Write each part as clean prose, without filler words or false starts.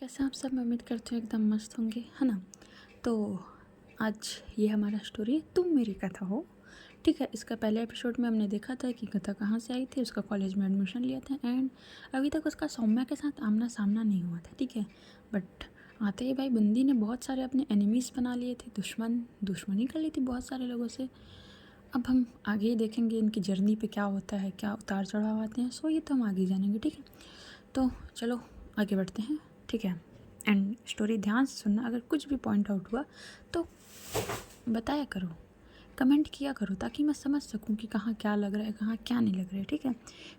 कैसे आप सब? मैं उम्मीद करती हूँ एकदम मस्त होंगे, है ना। तो आज ये हमारा स्टोरी तुम मेरी कथा हो। ठीक है, इसका पहले एपिसोड में हमने देखा था कि कथा कहाँ से आई थी। उसका कॉलेज में एडमिशन लिया था एंड अभी तक उसका सौम्या के साथ आमना सामना नहीं हुआ था। ठीक है, बट आते ही भाई बंदी ने बहुत सारे अपने एनिमीज़ बना लिए थे, दुश्मनी कर ली थी बहुत सारे लोगों से। अब हम आगे ही देखेंगे इनकी जर्नी पे क्या होता है, क्या उतार चढ़ाव आते हैं। सो ये तो हम आगे जानेंगे। ठीक है, तो चलो आगे बढ़ते हैं। ठीक है, एंड स्टोरी ध्यान से सुनना। अगर कुछ भी पॉइंट आउट हुआ तो बताया करो, कमेंट किया करो, ताकि मैं समझ सकूं कि कहाँ क्या लग रहा है, कहाँ क्या नहीं लग रहा है। ठीक है,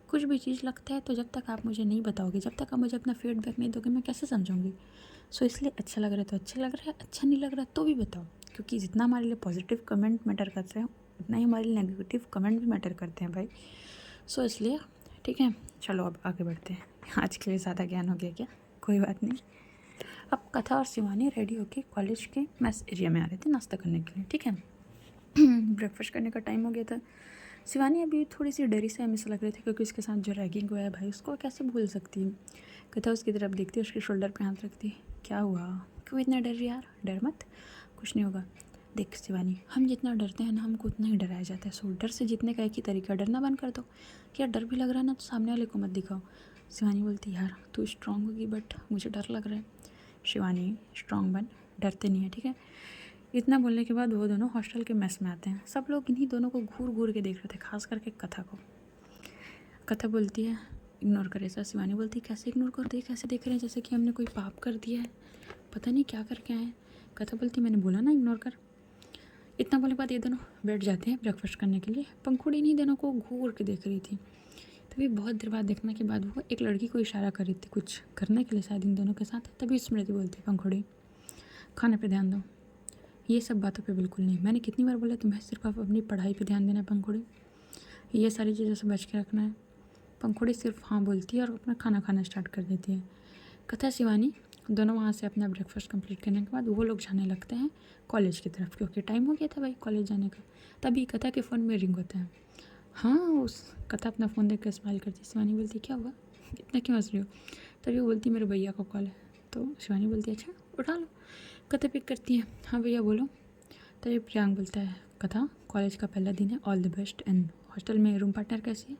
कुछ भी चीज़ लगता है तो जब तक आप मुझे नहीं बताओगे, जब तक आप मुझे अपना फीडबैक नहीं दोगे, मैं कैसे समझूंगी। सो इसलिए अच्छा लग रहा है तो अच्छा लग रहा है, अच्छा नहीं लग रहा है तो भी बताओ, क्योंकि जितना हमारे लिए पॉजिटिव कमेंट मैटर करते हैं उतना ही हमारे लिए नेगेटिव कमेंट भी मैटर करते हैं भाई। सो इसलिए ठीक है, चलो अब आगे बढ़ते हैं। आज के लिए ज़्यादा ज्ञान हो गया क्या? कोई बात नहीं। अब कथा और शिवानी रेडी होके कॉलेज के मेस एरिया में आ रहे थे नाश्ता करने के लिए। ठीक है, ब्रेकफास्ट करने का टाइम हो गया था। शिवानी अभी थोड़ी सी डरी से हमें ऐसा लग रही थी, क्योंकि उसके साथ जो रैगिंग हुआ है भाई उसको कैसे भूल सकती है। कथा उसकी तरफ देखती, उसके शोल्डर पे हाथ रखती। क्या हुआ, क्यों इतना डर रही यार? डर मत, कुछ नहीं होगा। देख शिवानी, हम जितना डरते हैं ना हमको उतना ही डराया जाता है। सो डर से जीतने का एक ही तरीका, डरना बंद कर दो। यार डर भी लग रहा है ना तो सामने वाले को मत दिखाओ। शिवानी बोलती यार तू स्ट्रांग होगी बट मुझे डर लग रहा है। शिवानी स्ट्रांग बन, डरते नहीं है। ठीक है, इतना बोलने के बाद वो दोनों हॉस्टल के मेस में आते हैं। सब लोग इन्हीं दोनों को घूर घूर के देख रहे थे, खास करके कथा को। कथा बोलती है इग्नोर करे सर। शिवानी बोलती कैसे इग्नोर कर दे, कैसे देख रहे हैं जैसे कि हमने कोई पाप कर दिया है, पता नहीं क्या करके आए हैं। कथा बोलती मैंने बोला ना इग्नोर कर। इतना बोलने के बाद ये दोनों बैठ जाते हैं ब्रेकफास्ट करने के लिए। पंखुड़ी इन्हीं दोनों को घूर के देख रही थी। तभी बहुत देर बाद देखने के बाद वो एक लड़की को इशारा कर रही थी कुछ करने के लिए शायद इन दोनों के साथ। तभी स्मृति बोलती पंखुड़ी खाने पे ध्यान दो, ये सब बातों पे बिल्कुल नहीं। मैंने कितनी बार बोला तुम्हें सिर्फ अपनी पढ़ाई पे ध्यान देना है पंखुड़ी, ये सारी चीज़ों से बच के रखना है। पंखुड़ी सिर्फ हाँ बोलती है और अपना खाना खाना स्टार्ट कर देती है। कथा शिवानी दोनों वहाँ से अपना ब्रेकफास्ट कंप्लीट करने के बाद वो लोग जाने लगते हैं कॉलेज की तरफ, क्योंकि टाइम हो गया था भाई कॉलेज जाने का। तभी कथा के फ़ोन में रिंग होता है। हाँ, उस कथा अपना फ़ोन देख कर स्माइल करती। शिवानी बोलती क्या हुआ, इतना क्यों हंस रही हो? तभी वो बोलती मेरे भैया का कॉल है। तो शिवानी बोलती अच्छा उठा लो। कथा पिक करती है। हाँ भैया बोलो। तभी प्रियांक बोलता है कथा कॉलेज का पहला दिन है, all the best. And hostel में रूम पार्टनर कैसी है?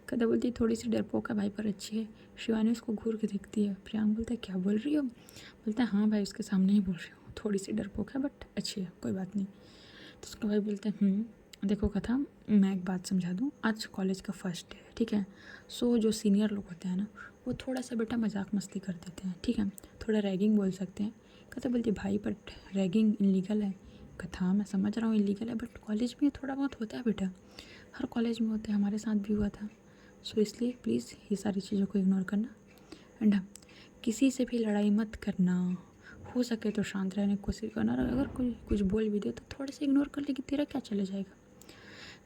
कथा बोलती है थोड़ी सी डरपोक है भाई पर अच्छी है। शिवानी उसको घूर के देखती है। प्रियांक बोलता है क्या बोल रही हो? बोलता है हाँ भाई उसके सामने ही बोल रही हूँ, थोड़ी सी डरपोक है बट अच्छी है, कोई बात नहीं। तो उसका भाई बोलते हैं देखो कथा मैं एक बात समझा दूँ, आज कॉलेज का फर्स्ट डे है। ठीक है, सो जो सीनियर लोग होते हैं ना वो थोड़ा सा बेटा मजाक मस्ती कर देते हैं। ठीक है, थोड़ा रैगिंग बोल सकते हैं। कथा बोलती भाई बट रैगिंग इलीगल है। कथा मैं समझ रहा हूँ इलीगल है बट कॉलेज में थोड़ा बहुत होता है बेटा, हर कॉलेज में होता है, हमारे साथ भी हुआ था। सो इसलिए प्लीज़ ये सारी चीज़ों को इग्नोर करना। एंड किसी से भी लड़ाई मत करना, हो सके तो शांत रहने की कोशिश करना। और अगर कोई कुछ बोल भी दे तो थोड़े से इग्नोर कर लेगी, तेरा क्या चले जाएगा।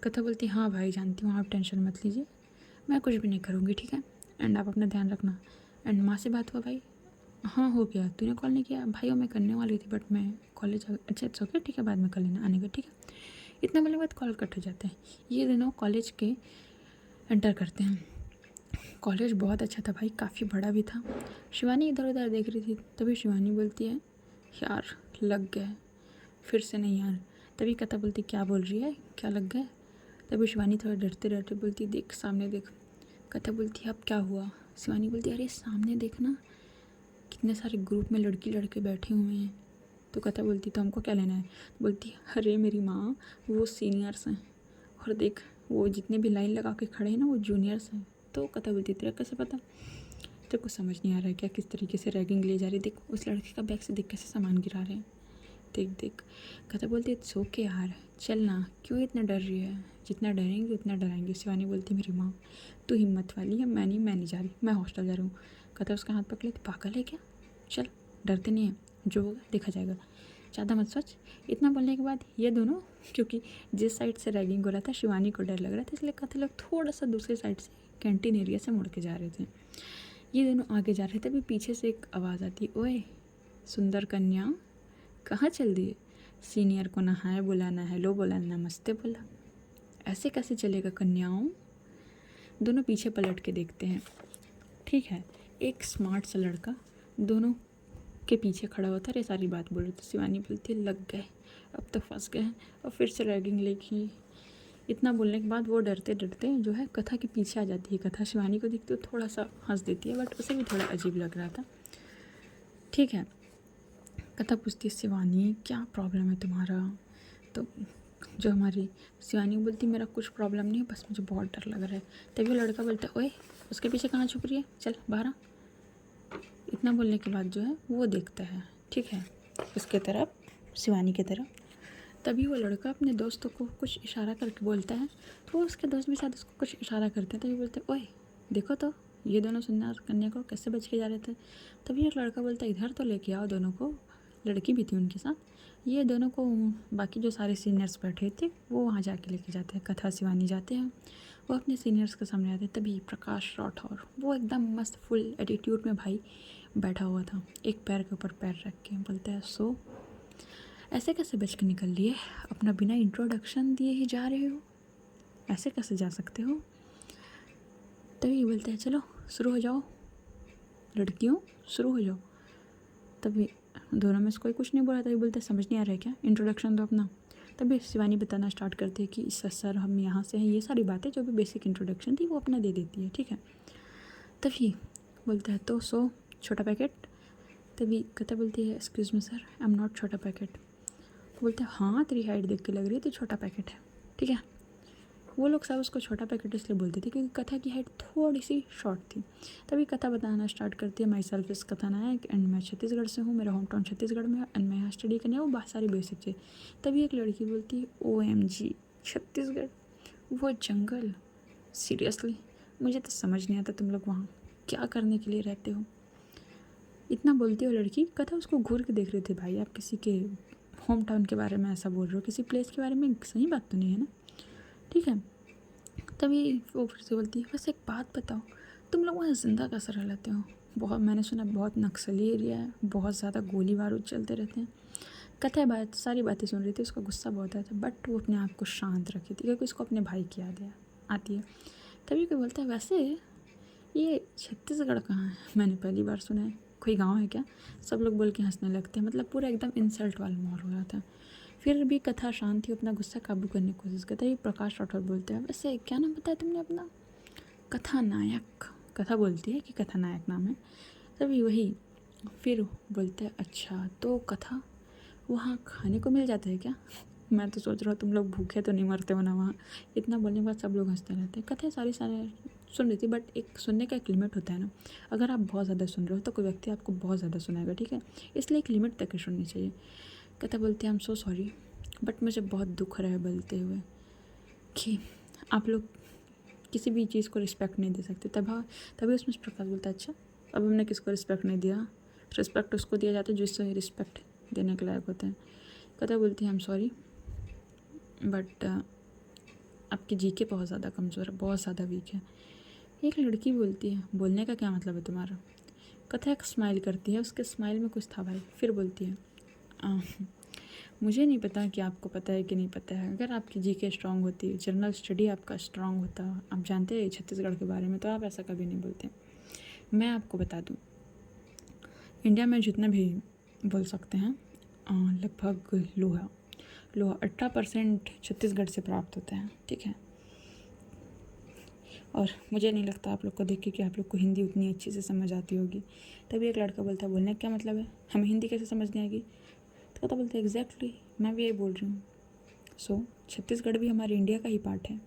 कथा बोलती हाँ भाई जानती हूँ, आप टेंशन मत लीजिए, मैं कुछ भी नहीं करूँगी। ठीक है, एंड आप अपना ध्यान रखना। एंड माँ से बात हुआ भाई? हाँ हो गया, तूने कॉल नहीं किया? भाई मैं करने वाली थी बट मैं कॉलेज अच्छा इट्स ओके, ठीक है बाद में कर लेना आने का। ठीक है, इतना बोलने के बाद कॉल कट हो जाते हैं। ये दोनों कॉलेज के एंटर करते हैं। कॉलेज बहुत अच्छा था भाई, काफ़ी बड़ा भी था। शिवानी इधर उधर देख रही थी। तभी शिवानी बोलती है यार लग गए, फिर से नहीं यार। तभी कथा बोलती क्या बोल रही है, क्या लग गए? तभी शिवानी थोड़ा डरते डरते बोलती देख सामने देख। कथा बोलती अब क्या हुआ? शिवानी बोलती अरे सामने देखना, कितने सारे ग्रुप में लड़की लड़के बैठे हुए हैं। तो कथा बोलती तो हमको क्या लेना है? बोलती अरे मेरी माँ वो सीनियर्स हैं, और देख वो जितने भी लाइन लगा के खड़े हैं ना वो जूनियर्स हैं। तो कथा बोलती तेरा कैसे पता? तेरे को समझ नहीं आ रहा है क्या किस तरीके से रैगिंग ले जा रही है? देख उस लड़के का बैग से देख कैसे सामान गिरा रहे हैं, देख देख। कथा बोलती इट्स ओके यार चल ना, क्यों इतना डर रही है, जितना डरेंगे उतना डराएंगे। शिवानी बोलती मेरी माँ तू हिम्मत वाली है, मैं नहीं जा रही, मैं हॉस्टल जा रही हूँ। कथा उसका हाथ पकड़ लेती पागल है क्या, चल डरते नहीं है, जो होगा देखा जाएगा, ज़्यादा मत सोच। इतना बोलने के बाद ये दोनों, क्योंकि जिस साइड से रैगिंग हो रहा था शिवानी को डर लग रहा था, इसलिए कथा लोग थोड़ा सा दूसरे साइड से कैंटीन एरिया से मुड़ के जा रहे थे। ये दोनों आगे जा रहे थे। अभी पीछे से एक आवाज़ आती ओए सुंदर कन्या कहाँ चल दिए? सीनियर को ना हाय बोला ना हेलो बोला ना नमस्ते बोला, ऐसे कैसे चलेगा कन्याओं? दोनों पीछे पलट के देखते हैं। ठीक है, एक स्मार्ट सा लड़का दोनों के पीछे खड़ा होता है, ये सारी बात बोल रही थी। शिवानी बोलती है लग गए, अब तो फंस गए। और फिर से रैगिंग लेगी। इतना बोलने के बाद वो डरते डरते जो है कथा के पीछे आ जाती है। कथा शिवानी को देखती है, थोड़ा सा हंस देती है, बट उसे भी थोड़ा अजीब लग रहा था। ठीक है, कथा पूछती है शिवानी क्या प्रॉब्लम है तुम्हारा? तो जो हमारी शिवानी बोलती मेरा कुछ प्रॉब्लम नहीं है, बस मुझे बहुत डर लग रहा है। तभी वो लड़का बोलता है ओए उसके पीछे कहाँ छुप रही है, चल बाहर आ। इतना बोलने के बाद जो है वो देखता है, ठीक है, उसके तरफ, शिवानी की तरफ। तभी वो लड़का अपने दोस्तों को कुछ इशारा करके बोलता है, तो उसके दोस्त भी शायद उसको कुछ इशारा करते हैं। तभी बोलते हैं ओए देखो तो ये दोनों सुन्ना और कन्या को कैसे बच के जा रहे थे। तभी एक लड़का बोलता है इधर तो लेके आओ दोनों को। लड़की भी थी उनके साथ। ये दोनों को बाकी जो सारे सीनियर्स बैठे थे वो वहाँ जाके लेके जाते हैं। कथा शिवानी जाते हैं, वो अपने सीनियर्स के सामने आते हैं। तभी प्रकाश राठौर वो एकदम मस्त फुल एटीट्यूड में भाई बैठा हुआ था, एक पैर के ऊपर पैर रख के। बोलता है सो ऐसे कैसे बच के निकल लिए, अपना बिना इंट्रोडक्शन दिए ही जा रहे हो, ऐसे कैसे जा सकते हो? तभी बोलते हैं चलो शुरू हो जाओ लड़कियों, शुरू हो जाओ। तभी दोनों में से कोई कुछ नहीं बोला। तभी बोलते समझ नहीं आ रहा है क्या, इंट्रोडक्शन दो अपना। तभी शिवानी बताना स्टार्ट करती है कि सर हम यहाँ से हैं, ये सारी बातें जो भी बेसिक इंट्रोडक्शन थी वो अपना दे देती है, ठीक है। तभी बोलता है तो सो छोटा पैकेट। तभी कथा बोलती है excuse me sir I am not छोटा पैकेट। तो बोलते हैं हाँ तेरी हाइट देख के लग रही है तो छोटा पैकेट है, ठीक है। वो लोग सब उसको छोटा पैकेट इसलिए बोलते थे क्योंकि कथा की हाइट थोड़ी सी शॉर्ट थी। तभी कथा बताना स्टार्ट करती है माई सेल्फ इस कथा नायक एंड मैं छत्तीसगढ़ से हूँ, मेरा होम टाउन छत्तीसगढ़ में है एंड मैं यहाँ स्टडी करने, वो बहुत सारी बेसिक चीज़। तभी एक लड़की बोलती है OMG छत्तीसगढ़, वो जंगल, सीरियसली मुझे तो समझ नहीं आता तुम लोग वहाँ क्या करने के लिए रहते हो। इतना बोलती है वो लड़की। कथा उसको घूर के देख रही थी, भाई आप किसी के होम टाउन के बारे में ऐसा बोल रहे हो, किसी प्लेस के बारे में, सही बात तो नहीं है ना, ठीक है। तभी वो फिर से बोलती है बस एक बात बताओ तुम लोग वहाँ ज़िंदा कैसे रह लेते हो? बहुत मैंने सुना बहुत नक्सली एरिया है, बहुत ज़्यादा गोली बारूद चलते रहते हैं। कथा बात सारी बातें सुन रही थी, उसका गुस्सा बहुत आया था, बट वो अपने आप को शांत रखी थी क्योंकि उसको अपने भाई की याद आती है। तभी कोई बोलता है वैसे ये छत्तीसगढ़ कहाँ है, मैंने पहली बार सुना है, कोई गाँव है क्या? सब लोग बोल के हंसने लगते हैं, मतलब पूरा एकदम इंसल्ट वाला माहौल हो रहा था। फिर भी कथा शांत थी, अपना गुस्सा काबू करने की कोशिश करता है। प्रकाश राठौर बोलते हैं वैसे क्या नाम बताया तुमने अपना? कथानायक। कथा बोलती है कि कथानायक नाम है। तभी वही फिर बोलते हैं अच्छा तो कथा वहाँ खाने को मिल जाता है क्या? मैं तो सोच रहा हूँ तुम लोग भूखे तो नहीं मरते हो ना वहाँ। इतना बोलने के बाद सब लोग हंसते रहते हैं। कथा सारी सुन रही थी, बट एक सुनने का एक लिमिट होता है ना। अगर आप बहुत ज़्यादा सुन रहे हो तो कोई व्यक्ति आपको बहुत ज़्यादा सुनाएगा, ठीक है, इसलिए एक लिमिट तक ही सुननी चाहिए। कथा बोलते हैं I am so sorry but मुझे बहुत दुख हो रहा है बोलते हुए कि आप लोग किसी भी चीज़ को रिस्पेक्ट नहीं दे सकते। तभी उसमें प्रकाश बोलता है अच्छा अब हमने किसको रिस्पेक्ट नहीं दिया? रिस्पेक्ट उसको दिया जाता है जिससे रिस्पेक्ट देने के लायक होते हैं। कथा बोलती है आई एम सॉरी बट आपकी जीके बहुत ज़्यादा कमज़ोर है, बहुत ज़्यादा वीक है। एक लड़की बोलती है बोलने का क्या मतलब है तुम्हारा? कथा एक स्माइल करती है, उसके स्माइल में कुछ था भाई। फिर बोलती है मुझे नहीं पता कि आपको पता है कि नहीं पता है, अगर आपकी जीके स्ट्रांग होती, जनरल स्टडी आपका स्ट्रांग होता, आप जानते हैं छत्तीसगढ़ के बारे में, तो आप ऐसा कभी नहीं बोलते। मैं आपको बता दूं इंडिया में जितने भी बोल सकते हैं लगभग लोहा 18% छत्तीसगढ़ से प्राप्त होता है, ठीक है। और मुझे नहीं लगता आप लोग को देख के कि आप लोग को हिंदी उतनी अच्छी से समझ आती होगी। तभी एक लड़का बोलता है बोलने का क्या मतलब है, हमें हिंदी कैसे समझ नहीं आएगी? तो कहता बोलते एग्जैक्टली मैं भी यही बोल रही हूँ। सो छत्तीसगढ़ भी हमारे इंडिया का ही पार्ट है,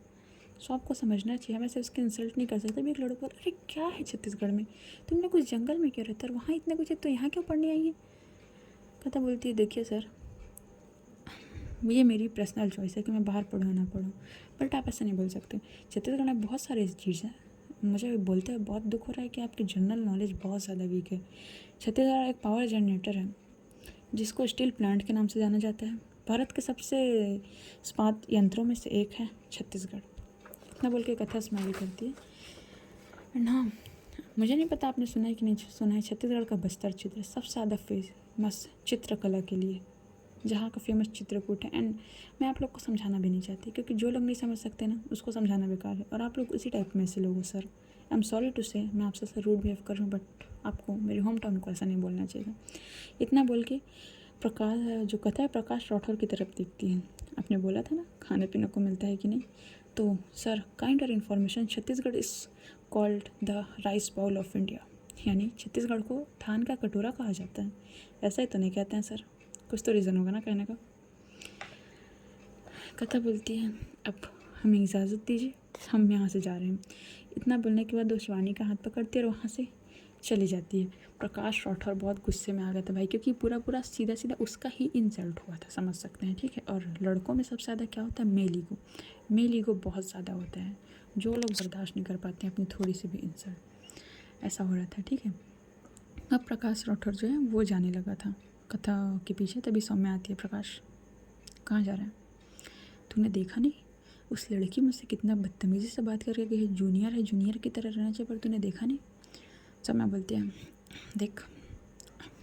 सो आपको समझना चाहिए, हमें सिर्फ उसकी इंसल्ट नहीं कर सकते। भी एक लड़का बोल अरे क्या है छत्तीसगढ़ में, तुमने कुछ जंगल में क्यों रहता है, वहाँ इतने कुछ है तो यहाँ क्यों पढ़ने आई है? कहता बोलती है देखिए सर ये मेरी पर्सनल चॉइस है कि मैं बाहर पढूँ ना पढूँ, बट आप ऐसा नहीं बोल सकते। छत्तीसगढ़ में बहुत सारी चीज़ है, मुझे बोलते हुए बहुत दुख हो रहा है कि आपकी जनरल नॉलेज बहुत ज़्यादा वीक है। छत्तीसगढ़ एक पावर जनरेटर है जिसको स्टील प्लांट के नाम से जाना जाता है, भारत के सबसे इस्पात यंत्रों में से एक है छत्तीसगढ़। इतना बोल के कथा स्माइल करती है। एंड हाँ मुझे नहीं पता आपने सुना है कि नहीं सुना है, छत्तीसगढ़ का बस्तर चित्र सबसे ज़्यादा फेमस चित्रकला के लिए, जहाँ का फेमस चित्रकूट है। एंड मैं आप लोग को समझाना भी नहीं चाहती क्योंकि जो लोग नहीं समझ सकते ना उसको समझाना बेकार है, और आप लोग उसी टाइप में से लोग हो sir, I am sorry to say, मैं आपसे ऐसा रूड बिहेव कर रहा हूँ, बट आपको मेरे होम टाउन को ऐसा नहीं बोलना चाहिए। इतना बोल के प्रकाश जो कथा है प्रकाश राठौर की तरफ देखती है। आपने बोला था ना खाने पीने को मिलता है कि नहीं, तो सर काइंड और information, Chhattisgarh is called the rice bowl of India, यानी छत्तीसगढ़ को धान का कटोरा कहा जाता है। ऐसा ही तो नहीं कहते हैं सर, कुछ तो रीज़न होगा ना कहने का। कथा बोलती है अब हमें इजाज़त दीजिए, हम यहाँ से जा रहे हैं। इतना बोलने के बाद वो शिवानी का हाथ पकड़ती है और वहाँ से चली जाती है। प्रकाश राठौर बहुत गुस्से में आ गया था भाई, क्योंकि पूरा सीधा सीधा उसका ही इंसल्ट हुआ था, समझ सकते हैं, ठीक है। और लड़कों में सबसे ज़्यादा क्या होता है, मेल ईगो बहुत ज़्यादा होता है, जो लोग बर्दाश्त नहीं कर पाते हैं अपनी थोड़ी सी भी इंसल्ट। ऐसा हो रहा था, ठीक है। अब प्रकाश राठौर जो है वो जाने लगा था कथा के पीछे, तभी सौम्या आती है। प्रकाश कहाँ जा रहा है, तूने देखा नहीं उस लड़की मुझसे कितना बदतमीज़ी से बात करके गई है, जूनियर की तरह रहना चाहिए, पर तूने देखा नहीं। सौम्या बोलती है देख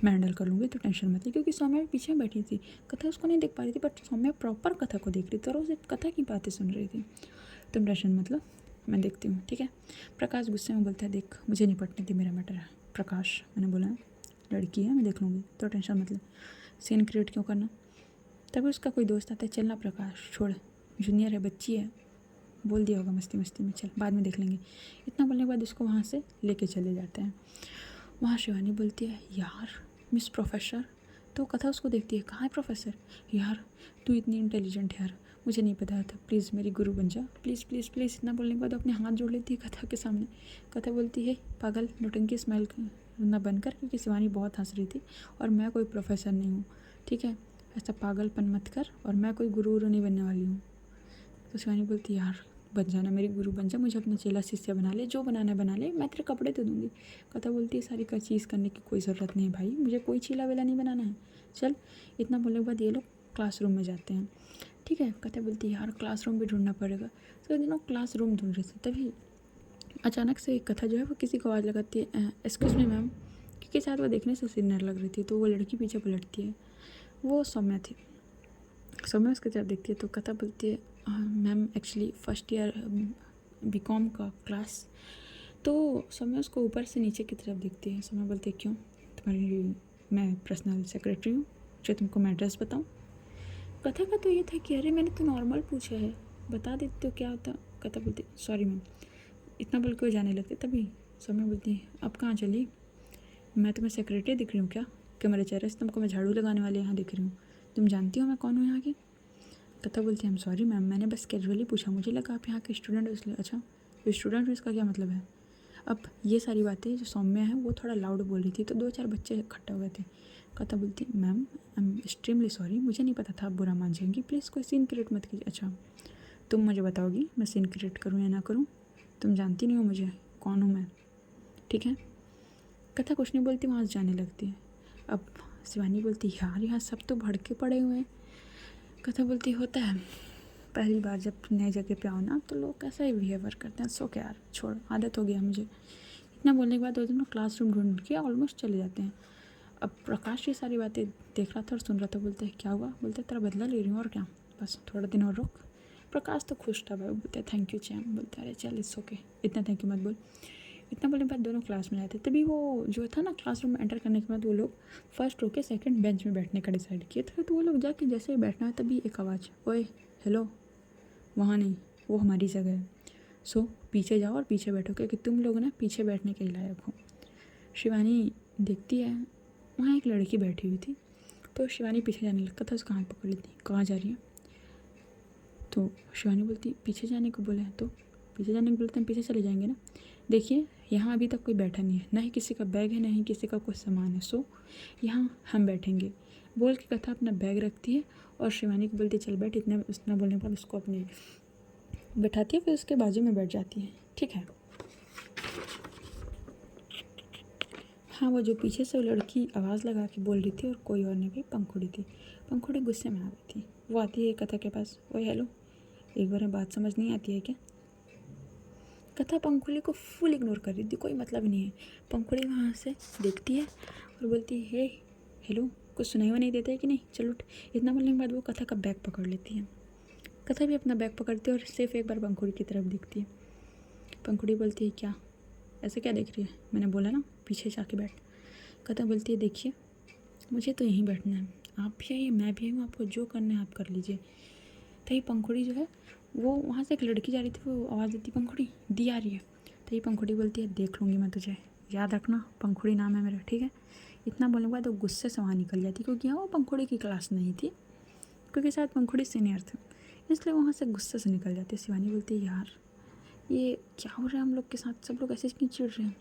मैं हैंडल कर लूँगी, तो टेंशन मत ले, क्योंकि सौम्या भी पीछे बैठी थी, कथा उसको नहीं देख पा रही थी, बट सौम्या प्रॉपर कथा को देख रही थी और उसे कथा की बातें सुन रही थी। तुम टेंशन मत लो, मैं देखती हूँ, ठीक है। प्रकाश गुस्से में बोलता है देख मुझे नहीं पटने दी, मेरा मैटर है। प्रकाश मैंने बोला लड़की है मैं देख लूँगी, तो टेंशन मत ले, सीन क्रिएट क्यों करना। तभी उसका कोई दोस्त आता है, चलना प्रकाश छोड़, जूनियर है, बच्ची है, बोल दिया होगा मस्ती में, चल बाद में देख लेंगे। इतना बोलने के बाद उसको वहाँ से लेके चले जाते हैं। वहाँ शिवानी बोलती है यार मिस प्रोफेसर, तो कथा उसको देखती है, कहाँ है प्रोफेसर, यार तू इतनी इंटेलिजेंट है यार, मुझे नहीं पता था, प्लीज़ मेरी गुरु बन जा, प्लीज़ प्लीज़ प्लीज़। इतना बोलने के बाद अपने हाथ जोड़ लेती है कथा के सामने। कथा बोलती है पागल नौटंकी स्माइल ना बनकर, क्योंकि शिवानी बहुत हंस रही थी, और मैं कोई प्रोफेसर नहीं हूँ, ठीक है, ऐसा पागलपन मत कर, और मैं कोई गुरु नहीं बनने वाली हूँ। तो शिवानी बोलती है यार बन जाना, मेरी गुरु बन जा, मुझे अपना चेला शिष्य बना ले, जो बनाना बना ले, मैं तेरे कपड़े दे दूँगी। कथा बोलती है सारी का चीज़ करने की कोई ज़रूरत नहीं है भाई, मुझे कोई चीला वेला नहीं बनाना है, चल। इतना बोलने के बाद ये लोग क्लासरूम में जाते हैं, ठीक है। कथा बोलती है यार क्लासरूम भी ढूंढना पड़ेगा, तो दिनों क्लासरूम ढूंढ रहे थे, तभी अचानक से कथा जो है वो किसी को आवाज़ लगाती है, एक्सक्यूज़ मी मैम, क्योंकि शायद वो देखने से सीनियर लग रही थी, तो वो लड़की पीछे पलटती है, वो सौम्या थी। सौम्या उसकी तरफ देखती है, तो कथा बोलती है ma'am actually first year BCom का क्लास। तो सौम्या उसको ऊपर से नीचे की तरफ देखती है। सौम्या बोलती है क्यों, तुम्हारी मैं पर्सनल सेक्रेटरी हूँ जो तुमको मैं एड्रेस बताऊँ। कथा का तो ये था कि अरे मैंने तो नॉर्मल पूछा है, बता देते तो क्या होता। कथा बोलती सॉरी मैम, इतना बोल के वो जाने लगते। तभी सौम्या बोलती है अब कहाँ चली, मैं तुम्हें सेक्रेटरी दिख रही हूँ क्या, कि मेरे चेहरे से तुमको मैं झाड़ू लगाने वाले यहाँ दिख रही हूँ, तुम जानती हो मैं कौन हूँ यहाँ की। कथा बोलती है आई एम सॉरी मैम, मैंने बस कैजुअली पूछा, मुझे लगा आप यहाँ के स्टूडेंट हो इसलिए। अच्छा तो स्टूडेंट हो इसका क्या मतलब है। अब ये सारी बातें जो सौम्या है वो थोड़ा लाउड बोल रही थी, तो 2-4 बच्चे इकट्ठे हो गए थे। कथा बोलती ma'am I am extremely sorry, मुझे नहीं पता था आप बुरा मान जाएंगी, प्लीज़ कोई सीन क्रिएट मत कीजिए। अच्छा तुम मुझे बताओगी मैं सीन क्रिएट करूँ या ना करूँ, तुम जानती नहीं हो मुझे कौन हूँ मैं, ठीक है। कथा कुछ नहीं बोलती, वहाँ से जाने लगती है। अब शिवानी बोलती यार यहाँ सब तो भड़के पड़े हुए हैं। कथा बोलती होता है पहली बार जब नई जगह पे आओ ना तो लोग कैसा ही बिहेवियर करते हैं, सो क्या यार छोड़, आदत हो गया मुझे। इतना बोलने के बाद दो दिन क्लासरूम ढूंढ के ऑलमोस्ट चले जाते हैं। अब प्रकाश ये सारी बातें देख रहा था और सुन रहा था। बोलते हैं क्या हुआ, बोलते तेरा बदला ले रही हूँ और क्या, बस थोड़ा दिन और रुक। प्रकाश तो खुश था भाई, बोलते थैंक यू चैम, बोलते अरे चल इट्स ओके, इतना थैंक यू मत बोल। इतना बोलने के बाद दोनों क्लास में जाते। तभी वो जो था ना क्लासरूम में एंटर करने के बाद वो लोग फर्स्ट रो के सेकंड बेंच में बैठने का डिसाइड किए थे। तो वो लोग जाके जैसे ही बैठना है तभी एक आवाज़, ओए हेलो, वहाँ नहीं, वो हमारी जगह है, सो पीछे जाओ और पीछे बैठो, क्योंकि तुम लोग ना पीछे बैठने के लायक हो। शिवानी देखती है वहाँ एक लड़की बैठी हुई थी, तो शिवानी पीछे जाने लगता था, उसका हाथ पकड़ लेती, कहाँ जा रही है। तो शिवानी बोलती पीछे जाने को बोले हैं, तो पीछे जाने को बोलते हैं, पीछे चले जाएंगे ना। देखिए यहाँ अभी तक कोई बैठा नहीं है, ना ही किसी का बैग है, ना ही किसी का कोई सामान है, सो यहाँ हम बैठेंगे। बोल के कथा अपना बैग रखती है और शिवानी को बोलती चल बैठ। इतना बोलने के बाद उसको अपने बैठाती है, फिर उसके बाजू में बैठ जाती है, ठीक है। हाँ वो जो पीछे से वो लड़की आवाज़ लगा के बोल रही थी और कोई और नहीं भाई, पंखुड़ी थी। पंखुड़ी गुस्से में आ गई थी, वो आती है कथा के पास, ओए हेलो, एक बार बात समझ नहीं आती है क्या। कथा पंखुड़ी को फुल इग्नोर कर रही थी, कोई मतलब नहीं है। पंखुड़ी वहाँ से देखती है और बोलती है हे हेलो, कुछ सुनाई हुआ नहीं देता है कि नहीं, चलो उठ। इतना बोलने के बाद वो कथा का बैग पकड़ लेती है। कथा भी अपना बैग पकड़ती है और सिर्फ एक बार पंखुड़ी की तरफ देखती है। पंखुड़ी बोलती है क्या, ऐसे क्या देख रही है? मैंने बोला ना पीछे जाके बैठ। कथा बोलती है देखिए मुझे तो यहीं बैठना है, आप भी आइए मैं भी हूँ, आपको जो करना है आप कर लीजिए। तो ये पंखुड़ी जो है वो वहाँ से एक लड़की जा रही थी, वो आवाज़ देती पंखुड़ी दी आ रही है। तो ये पंखुड़ी बोलती है देख लूँगी मैं तुझे, याद रखना पंखुड़ी नाम है मेरा, ठीक है। इतना बोलने के बाद वो गुस्से से वहाँ निकल जाती, क्योंकि हाँ वो पंखुड़ी की क्लास नहीं थी, क्योंकि शायद पंखुड़ी सीनियर थे, इसलिए वहाँ से गुस्से से निकल जाती। शिवानी बोलती है यार ये क्या हो रहा है हम लोग के साथ, सब लोग ऐसे क्यों चिढ़ रहे हैं?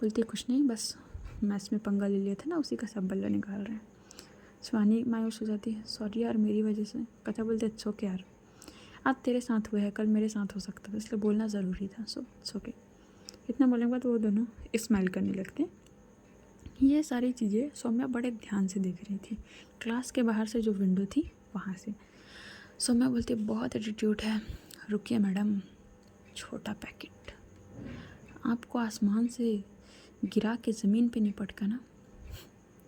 बोलती है कुछ नहीं, बस मैथ्स में पंगा ले लिया था ना, उसी का सब बल्ला निकाल रहे हैं। शिवानी मायूस हो जाती है, सॉरी यार मेरी वजह से। कथा बोलते इट्स ओके यार, आज तेरे साथ हुआ है कल मेरे साथ हो सकता था, इसलिए बोलना ज़रूरी था, सो इट्स ओके। इतना बोलने के बाद वो दोनों स्माइल करने लगते हैं। ये सारी चीज़ें सौम्या बड़े ध्यान से देख रही थी, क्लास के बाहर से जो विंडो थी वहाँ से। सौम्या बोलती बहुत एटीट्यूड है, रुकिए मैडम, छोटा पैकेट आपको आसमान से गिरा के ज़मीन पे नहीं पटका ना,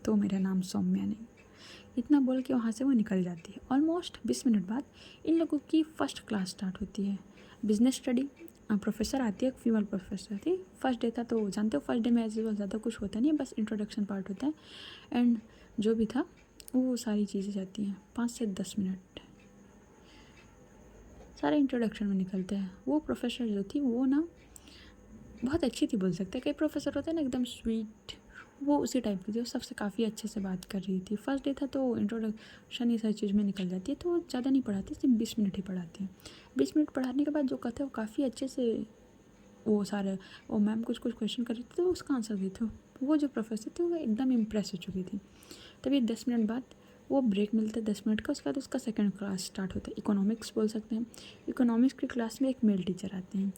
तो मेरा नाम सौम्या नहीं। इतना बोल के वहाँ से वो निकल जाती है। ऑलमोस्ट 20 मिनट बाद इन लोगों की फ़र्स्ट क्लास स्टार्ट होती है, बिजनेस स्टडी। प्रोफेसर आती है, एक फीमेल प्रोफेसर थी। फर्स्ट डे था तो जानते हो फर्स्ट डे में एज यूजुअल ज़्यादा कुछ होता नहीं है, बस इंट्रोडक्शन पार्ट होता है एंड जो भी था वो सारी चीज़ें जाती हैं 5 से 10 मिनट सारे इंट्रोडक्शन में निकलते हैं। वो प्रोफेसर जो थी वो ना बहुत अच्छी थी बोल सकते हैं, कई प्रोफेसर होते हैं ना एकदम स्वीट, वो उसी टाइप की थी। वो सबसे काफ़ी अच्छे से बात कर रही थी। फर्स्ट डे था तो इंट्रोडक्शन ये सारी चीज़ में निकल जाती है, तो वो ज़्यादा नहीं पढ़ाती, सिर्फ 20 मिनट ही पढ़ाती है। 20 मिनट पढ़ाने के बाद जो कहते हैं वो काफ़ी अच्छे से वो सारे वो मैम कुछ कुछ क्वेश्चन कर रही थी तो उसका आंसर दी थी। वो जो प्रोफेसर थे वो एकदम इम्प्रेस हो चुकी थी। तभी 10 मिनट बाद वो ब्रेक मिलता है 10 मिनट का, उसके बाद उसका सेकंड क्लास स्टार्ट होता है, इकोनॉमिक्स बोल सकते हैं। इकोनॉमिक्स की क्लास में एक मेल टीचर आते हैं,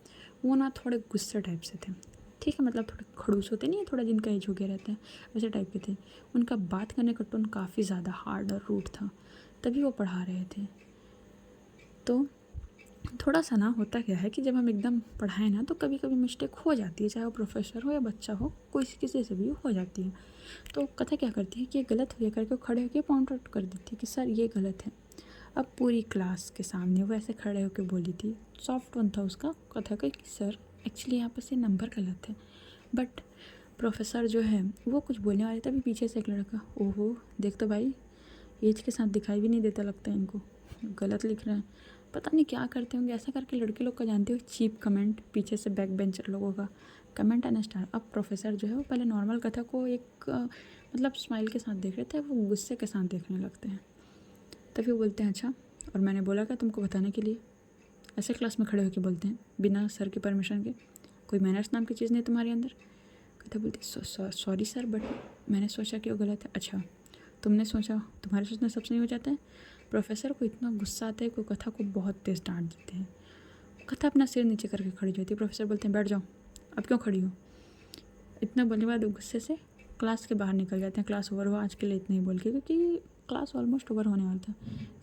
वो ना थोड़े गुस्से टाइप से थे, ठीक है, मतलब थोड़े खड़ूस होते नहीं है, थोड़ा जिनका एज हो गया रहता है वैसे टाइप के थे। उनका बात करने का टोन काफ़ी ज़्यादा हार्ड और रूड था, तभी वो पढ़ा रहे थे। तो थोड़ा सा ना होता क्या है कि जब हम एकदम पढ़ाएं ना तो कभी कभी मिस्टेक हो जाती है, चाहे वो प्रोफेसर हो या बच्चा हो, कोई किसी से भी हो जाती है। तो कथा क्या करती है कि ये गलत हो गया करके खड़े होकर पॉइंट आउट कर देती है कि सर ये गलत है। अब पूरी क्लास के सामने वो ऐसे खड़े होकर बोली थी, सॉफ्ट टोन था उसका, कथा का कि सर एक्चुअली यहाँ पर से नंबर गलत है। बट प्रोफेसर जो है वो कुछ बोलने वाले थे, अभी पीछे से एक लड़का, ओहो देख तो भाई एज के साथ दिखाई भी नहीं देता लगता है इनको, गलत लिख रहे हैं, पता नहीं क्या करते होंगे। ऐसा करके लड़के लोग का जानते हो चीप कमेंट, पीछे से बैक बेंचर लोगों का कमेंट आना स्टार्ट। अब प्रोफेसर जो है वो पहले नॉर्मल कथा को एक मतलब स्माइल के साथ देख रहे थे, वो गुस्से के साथ देखने लगते हैं। तभी वो बोलते हैं अच्छा और मैंने बोला क्या तुमको बताने के लिए, ऐसे क्लास में खड़े होकर बोलते हैं बिना सर की परमिशन के, कोई मैनर्स नाम की चीज़ नहीं तुम्हारे अंदर। कथा बोलती सॉरी सर बट मैंने सोचा कि वो गलत है। अच्छा तुमने सोचा, तुम्हारे सोचना सबसे नहीं हो जाता है। प्रोफेसर को इतना गुस्सा आता है कि कथा को बहुत तेज़ डांट देते हैं। कथा अपना सिर नीचे करके खड़ी होती है, प्रोफेसर बोलते हैं बैठ जाओ, अब क्यों खड़ी हो। इतना बोलने के बाद गुस्से से क्लास के बाहर निकल जाते हैं। क्लास ओवर हुआ आज के लिए इतना ही बोल के, क्योंकि क्लास ऑलमोस्ट ओवर होने वाला था।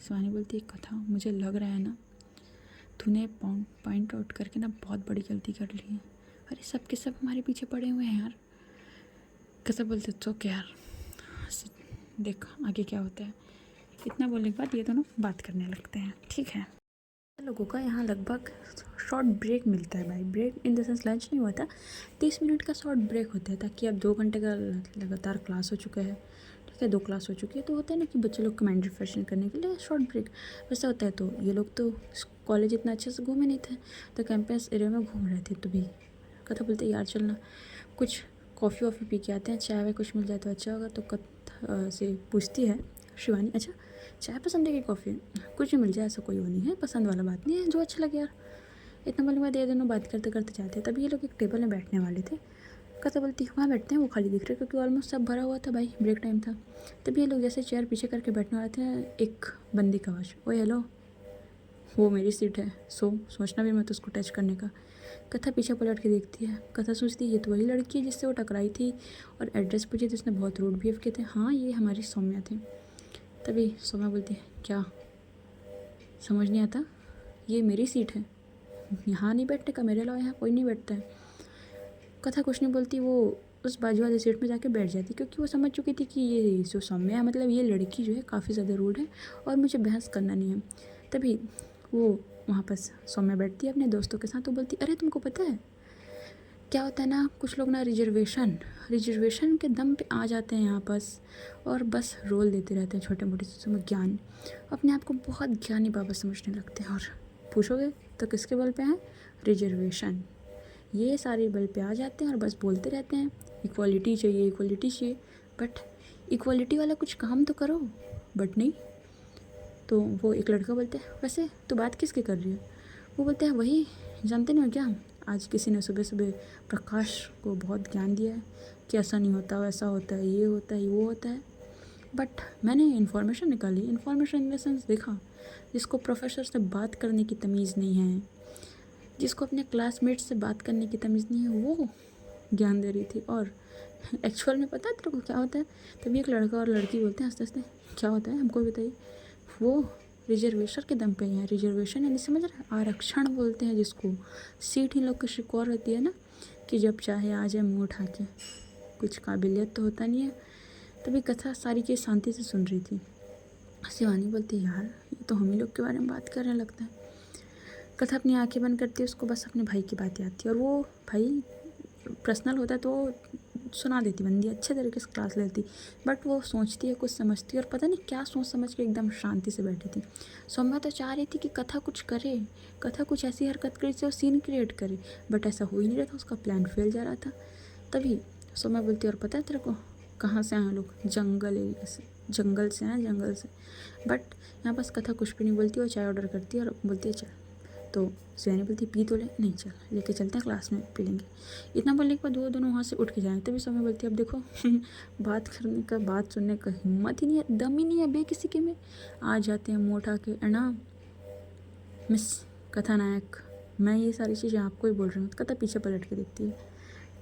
शिवानी बोलती है कथा मुझे लग रहा है ना तूने पॉइंट आउट करके ना बहुत बड़ी गलती कर ली है, अरे सब के सब हमारे पीछे पड़े हुए हैं यार। कथा बोलते तो क्या यार देख आगे क्या होता है। इतना बोलने के बाद ये दोनों बात करने लगते हैं, ठीक है। लोगों का यहाँ लगभग शॉर्ट ब्रेक मिलता है भाई, break in the sense lunch नहीं होता, 30 मिनट का शॉर्ट ब्रेक होता है, ताकि अब 2 घंटे का लगातार क्लास हो चुका है, ठीक है 2 क्लास हो चुकी है, तो होता है ना कि बच्चे लोग का माइंड रिफ्रेशन करने के लिए शॉर्ट ब्रेक वैसा होता है। तो ये लोग तो कॉलेज इतना अच्छे से घूमे नहीं थे, तो कैंपस एरिया में घूम रहे थे, तो भी कथा बोलते यार चलना कुछ कॉफ़ी वॉफ़ी पी के आते हैं, चाय वाय कुछ मिल जाए तो अच्छा होगा। तो कथा से पूछती है शिवानी अच्छा चाय पसंद है कि कॉफ़ी, कुछ भी मिल जाए ऐसा कोई वो नहीं है, पसंद वाला बात नहीं है, जो अच्छा लगे यार। इतना बोलने के बाद ये दोनों बात करते करते जाते हैं। तभी ये लोग एक टेबल में बैठने वाले थे, कथा बोलती वहाँ बैठते हैं, वो खाली दिख रहे क्योंकि ऑलमोस्ट सब भरा हुआ था भाई, ब्रेक टाइम था। तभी ये लोग जैसे चेयर पीछे करके बैठने वाले थे, एक बंदी का आवाज़, ओए हेलो, वो मेरी सीट है, सोचना भी मत उसको टच करने का। कथा पीछे पलट के देखती है, कथा सोचती है ये तो वही लड़की है जिससे वो टकराई थी और एड्रेस पूछी थी, उसने बहुत रूड बिहेव किए थे, हाँ ये हमारी सौम्या थी। तभी सौम्या बोलती है क्या समझ नहीं आता, ये मेरी सीट है, यहाँ नहीं बैठने का, मेरे अलावा यहाँ कोई नहीं बैठता है। कथा कुछ नहीं बोलती, वो उस बाजू वाली सीट में जाके बैठ जाती, क्योंकि वो समझ चुकी थी कि ये जो सौम्या है मतलब ये लड़की जो है काफ़ी ज़्यादा रूड है और मुझे बहस करना नहीं है। तभी वो वहाँ पर सौम्या बैठती है अपने दोस्तों के साथ, तो बोलती अरे तुमको पता है क्या होता है ना, कुछ लोग ना रिजर्वेशन के दम पे आ जाते हैं यहाँ बस, और बस रोल देते रहते हैं छोटे मोटे चीज़ों में ज्ञान, अपने आप को बहुत ज्ञानी बाबा समझने लगते हैं। और पूछोगे तो किसके बल पे हैं? रिजर्वेशन। ये सारे बल पे आ जाते हैं और बस बोलते रहते हैं इक्वालिटी चाहिए, इक्वालिटी चाहिए, बट इक्वालिटी वाला कुछ काम तो करो। बट नहीं। तो वो एक लड़का बोलता है, वैसे तो बात किसकी कर रही है? वो बोलते हैं, वही जानते नहीं हो क्या, आज किसी ने सुबह सुबह प्रकाश को बहुत ज्ञान दिया है कि ऐसा नहीं होता, वैसा होता है, ये होता है, वो होता है। बट मैंने इन्फॉर्मेशन निकाली, इन्फॉर्मेशन इन द सेंस देखा, जिसको प्रोफेसर से बात करने की तमीज़ नहीं है, जिसको अपने क्लासमेट से बात करने की तमीज़ नहीं है, वो ज्ञान दे रही थी। और एक्चुअल में पता है तेरे को क्या होता है? तभी एक लड़का और लड़की बोलते हैं हंसते हंसते, क्या होता है हमको बताइए। वो रिजर्वेशन के दम पे ही है। रिजर्वेशन यानी समझ रहे, आरक्षण बोलते हैं जिसको। सीट ही लोग की शिकौर होती है ना, कि जब चाहे आ जाए मुँह उठा के, कुछ काबिलियत तो होता नहीं है। तभी कथा सारी चीज़ शांति से सुन रही थी। शिवानी बोलती, यार ये तो हम ही लोग के बारे में बात करने लगता है। कथा अपनी आंखें बंद करती है, उसको बस अपने भाई की बात याद थी, और वो भाई पर्सनल होता है तो सुना देती बंदी, अच्छे तरीके से क्लास लेती, बट वो सोचती है, कुछ समझती है, और पता नहीं क्या सोच समझ के एकदम शांति से बैठी थी। सौम्या तो चाह रही थी कि कथा कुछ करे, कथा कुछ ऐसी हरकत करे जिससे वो सीन क्रिएट करे, बट ऐसा हो ही नहीं रहा था, उसका प्लान फेल जा रहा था। तभी सौम्या बोलती है, और पता है तेरे को कहाँ से आए लोग? जंगल एरिया से, जंगल से आए, जंगल से। बट यहाँ पास कथा कुछ भी नहीं बोलती, और चाय ऑर्डर करती है और बोलती है चल। तो शिवानी बोलती, पी तो ले, नहीं चल लेके चलते हैं क्लास में पी लेंगे। इतना बोलने के बाद वो दोनों वहाँ से उठ के जाए। तभी सौम्या बोलती है, अब देखो बात करने का, बात सुनने का हिम्मत ही नहीं है, दम ही नहीं है बे किसी के में। आ जाते हैं मुँह उठा के, ना मिस कथा नायक, मैं ये सारी चीज़ें आपको ही बोल रही हूँ। कथा पीछे पलट के देखती है,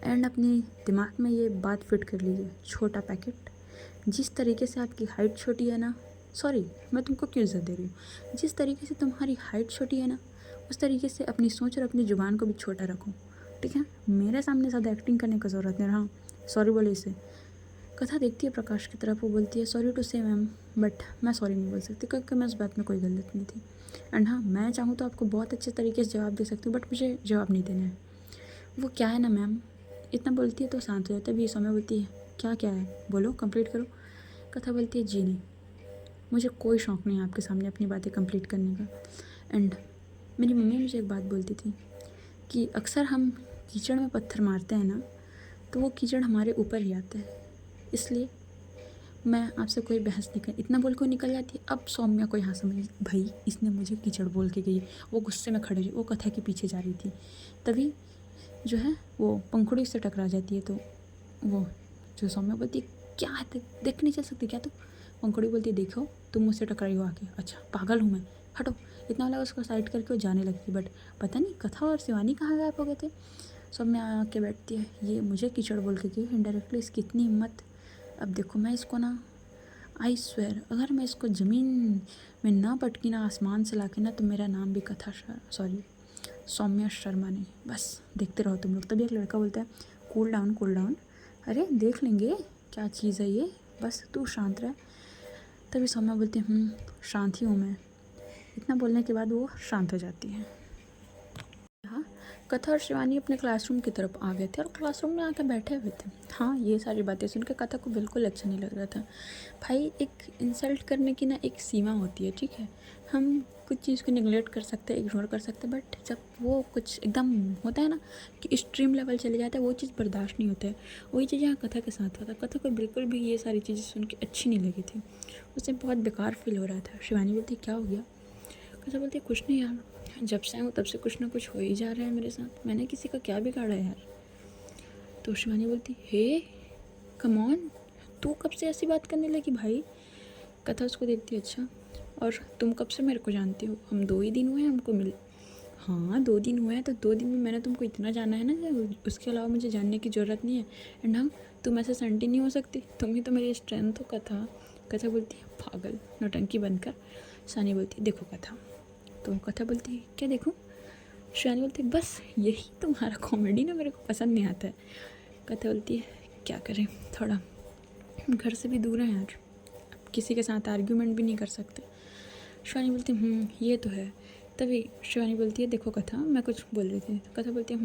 एंड अपने दिमाग में ये बात फिट कर लीजिए, छोटा पैकेट, जिस तरीके से आपकी हाइट छोटी है ना, सॉरी मैं तुमको क्यों इज्जत दे रही हूँ, जिस तरीके से तुम्हारी हाइट छोटी है ना, उस तरीके से अपनी सोच और अपनी ज़ुबान को भी छोटा रखो, ठीक है? मेरे सामने ज़्यादा एक्टिंग करने का ज़रूरत नहीं रहा। सॉरी बोले इसे। कथा देखती है प्रकाश की तरफ, वो बोलती है, सॉरी टू से मैम, बट मैं सॉरी नहीं बोल सकती क्योंकि मैं उस बात में कोई गलत नहीं थी। एंड हाँ, मैं चाहूँ तो आपको बहुत अच्छे तरीके से जवाब दे सकती हूँ, बट मुझे जवाब नहीं देना है। वो क्या है ना मैम, इतना बोलती है तो शांत हो जाता है। भी सौम्या बोलती है, क्या क्या है बोलो, कंप्लीट करो। कथा बोलती है, जी नहीं, मुझे कोई शौक़ नहीं है आपके सामने अपनी बातें कंप्लीट करने का। एंड मेरी मम्मी मुझे एक बात बोलती थी कि अक्सर हम कीचड़ में पत्थर मारते हैं ना, तो वो कीचड़ हमारे ऊपर ही आता है, इसलिए मैं आपसे कोई बहस नहीं कर। इतना बोल के निकल जाती है। अब सौम्या को यहाँ समझ, भाई इसने मुझे कीचड़ बोल के गई। वो गुस्से में खड़ी, वो कथा के पीछे जा रही थी। तभी जो है वो पंखुड़ी से टकरा जाती है। तो वो जो सौम्या बोलती है, क्या है देख नहीं चल सकती क्या? तो पंखुड़ी बोलती है, देखो तुम मुझसे टकराई हो आके, अच्छा पागल हूँ मैं, हटो। इतना वाला उसको साइड करके वो जाने लगती। बट पता नहीं कथा और शिवानी कहाँ गायब हो गए थे। सौम्या आके बैठती है, ये मुझे कीचड़ बोल के गई इनडायरेक्टली, इसकी इतनी हिम्मत। अब देखो मैं इसको ना, आई स्वेयर, अगर मैं इसको ज़मीन में ना पटकी ना आसमान से लाके ना, तो मेरा नाम भी कथा सॉरी सौम्या शर्मा नहीं, बस देखते रहो तुम लोग। तभी एक लड़का बोलता है, कूल डाउन कूल डाउन, अरे देख लेंगे क्या चीज़ है ये, बस तू शांत रह। तभी सौम्या बोलती है, शांत ही हूँ मैं। इतना बोलने के बाद वो शांत हो जाती है। हाँ, कथा और शिवानी अपने क्लासरूम की तरफ आ गए थे और क्लासरूम में आकर बैठे हुए थे। हाँ, ये सारी बातें सुन के कथा को बिल्कुल अच्छा नहीं लग रहा था। भाई एक इंसल्ट करने की ना एक सीमा होती है, ठीक है? हम कुछ चीज़ को निगलेक्ट कर सकते हैं, इग्नोर कर सकते हैं, बट जब वो कुछ एकदम होता है ना कि एक्सट्रीम लेवल चले जाता है, वो चीज़ बर्दाश्त नहीं होता है। वही चीज़ यहाँ कथा के साथ होता है। कथा को बिल्कुल भी ये सारी चीज़ें सुन के अच्छी नहीं लगी थी, उसे बहुत बेकार फील हो रहा था। शिवानी बोलती, क्या हो गया? कथा बोलती, कुछ नहीं यार, जब से आऊँ तब से कुछ ना कुछ हो ही जा रहा है मेरे साथ, मैंने किसी का क्या बिगाड़ा है यार? तो शिवानी बोलती, हे कम ऑन, तू कब से ऐसी बात करने लगी भाई? कथा उसको देखती, अच्छा और तुम कब से मेरे को जानती हो? हम 2 ही दिन हुए हैं हमको मिले। हाँ 2 दिन हुए हैं, तो 2 दिन में मैंने तुमको इतना जाना है ना, उसके अलावा मुझे जानने की ज़रूरत नहीं है। एंड हाँ, तुम ऐसे संटी नहीं हो सकती, तुम ही तो मेरी स्ट्रेंथ हो कथा। कथा बोलती है, पागल, नौटंकी बंद कर। शिवानी बोलती है, देखो कथा। तो कथा बोलती है, क्या देखूं? शिवानी बोलती है, बस यही तुम्हारा कॉमेडी ना मेरे को पसंद नहीं आता है। कथा बोलती है, क्या करें, थोड़ा घर से भी दूर है यार, किसी के साथ आर्ग्यूमेंट भी नहीं कर सकते। शिवानी बोलती है, ये तो है। तभी शिवानी बोलती है, देखो कथा, मैं कुछ बोल रही थी। कथा बोलती है,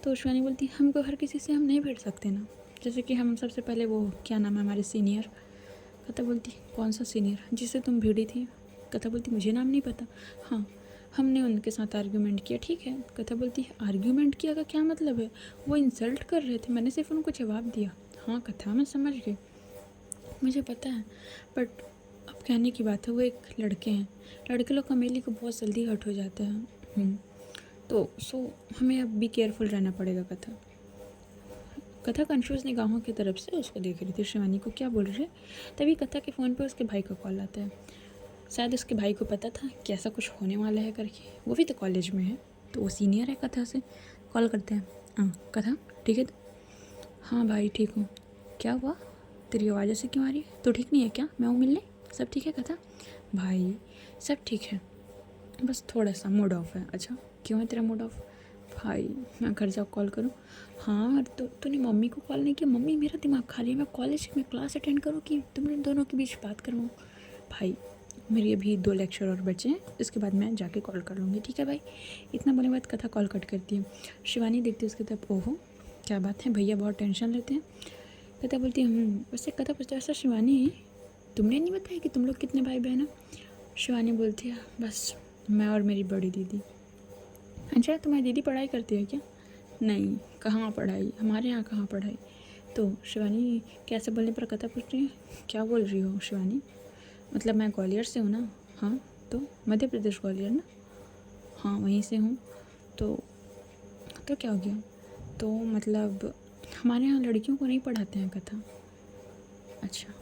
तो शिवानी बोलती हमको हर किसी से हम नहीं भिड़ सकते ना, जैसे कि हम सबसे पहले वो क्या नाम है हमारे सीनियर। कथा बोलती कौन सा सीनियर जिससे तुम भिड़ी थी। कथा बोलती मुझे नाम नहीं पता। हाँ, हमने उनके साथ आर्ग्यूमेंट किया, ठीक है। कथा बोलती आर्ग्यूमेंट किया का क्या मतलब है, वो इंसल्ट कर रहे थे, मैंने सिर्फ उनको जवाब दिया। हाँ कथा, मैं समझ गई, मुझे पता है, बट अब कहने की बात है, वो एक लड़के हैं, लड़के लोग कमेली को बहुत जल्दी हर्ट हो जाते हैं। तो हमें अब भी केयरफुल रहना पड़ेगा। कथा कंफ्यूज निगाहों की तरफ से उसको देख रही थी, शिवानी को क्या बोल रही है। तभी कथा के फ़ोन पे उसके भाई का कॉल आता है। शायद उसके भाई को पता था कि ऐसा कुछ होने वाला है करके, वो भी तो कॉलेज में है, तो वो सीनियर है कथा से। कॉल करते हैं। हाँ कथा ठीक है। हाँ भाई ठीक हूँ। क्या हुआ, तेरी आवाज़ ऐसे क्यों आ रही है, तो ठीक नहीं है क्या, मैं हूँ मिलने, सब ठीक है कथा। भाई सब ठीक है, बस थोड़ा सा मूड ऑफ है। अच्छा क्यों है तेरा मूड ऑफ। भाई मैं घर जाओ कॉल करूँ। हाँ तो तूने मम्मी को कॉल नहीं किया, मम्मी मेरा दिमाग खाली है, मैं कॉलेज में क्लास अटेंड करूँ कि तुम दोनों के बीच बात करूँ। भाई मेरी अभी 2 लेक्चर और बचे हैं, इसके बाद मैं जाके कॉल कर लूँगी, ठीक है भाई। इतना बोलने बाद कथा कॉल कट करती है। शिवानी देखती है उसकी तरफ, ओहो क्या बात है, भैया बहुत टेंशन लेते हैं। कथा बोलती है वैसे कथा पूछता है, ऐसा शिवानी तुमने नहीं बताया कि तुम लोग कितने भाई बहन हो। शिवानी बोलती है बस मैं और मेरी बड़ी दीदी। अच्छा तुम्हारी दीदी पढ़ाई करती है क्या। नहीं, कहाँ पढ़ाई, हमारे यहाँ कहाँ पढ़ाई। तो शिवानी कैसे बोलने पर कथा पूछ रही है, क्या बोल रही हो शिवानी, मतलब मैं ग्वालियर से हूँ ना। हाँ तो मध्य प्रदेश ग्वालियर ना। हाँ वहीं से हूँ। तो क्या हो गया, तो मतलब हमारे यहाँ लड़कियों को नहीं पढ़ाते हैं कथा। अच्छा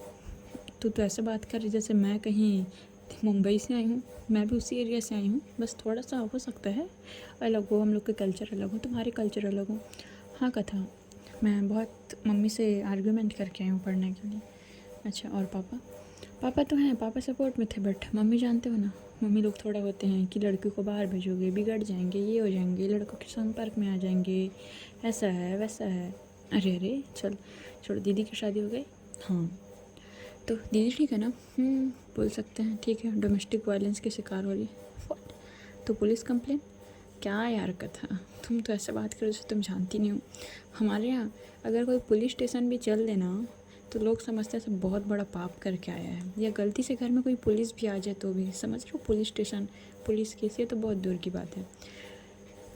तो ऐसे बात कर रही जैसे मैं कहीं मुंबई से आई हूँ, मैं भी उसी एरिया से आई हूँ, बस थोड़ा सा हो सकता है अलग हो, हम लोग के कल्चर अलग हो, तुम्हारे कल्चर अलग हो। हाँ कथा, मैं बहुत मम्मी से आर्ग्यूमेंट करके आई हूँ पढ़ने के लिए। अच्छा और पापा तो हैं, पापा सपोर्ट में थे, बट मम्मी जानते हो ना, मम्मी लोग थोड़ा होते हैं कि लड़की को बाहर भेजोगे बिगड़ जाएंगे, ये हो जाएंगे, लड़कों के संपर्क में आ जाएंगे, ऐसा है वैसा है। अरे चल छोड़, दीदी की शादी हो गई। हाँ तो दीदी ठीक है ना। बोल सकते हैं ठीक है, डोमेस्टिक वायलेंस के शिकार हो रही है। तो पुलिस कंप्लेन, क्या यार कथा, तुम तो ऐसे बात करो जैसे तुम जानती नहीं हो। हमारे यहाँ अगर कोई पुलिस स्टेशन भी चल देना तो लोग समझते हैं सब बहुत बड़ा पाप करके आया है, या गलती से घर में कोई पुलिस भी आ जाए तो भी समझ लो पुलिस स्टेशन पुलिस केस, ये तो बहुत दूर की बात है।